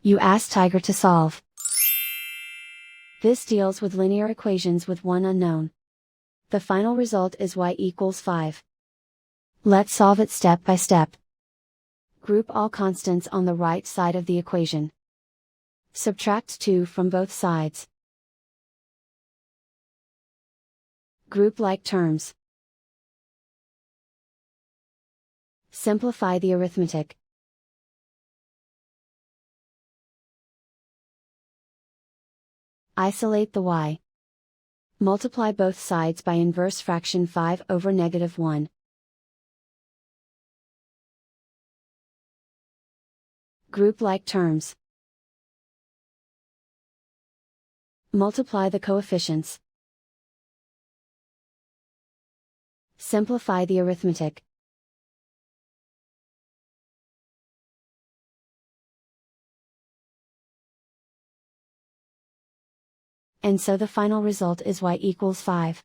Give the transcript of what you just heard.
You ask Tiger to solve. This deals with linear equations with one unknown. The final result is y equals 5. Let's solve it step by step. Group all constants on the right side of the equation. Subtract 2 from both sides. Group like terms. Simplify the arithmetic. Isolate the y. Multiply both sides by inverse fraction 5 over -1. Group like terms. Multiply the coefficients. Simplify the arithmetic. And so the final result is y equals 5.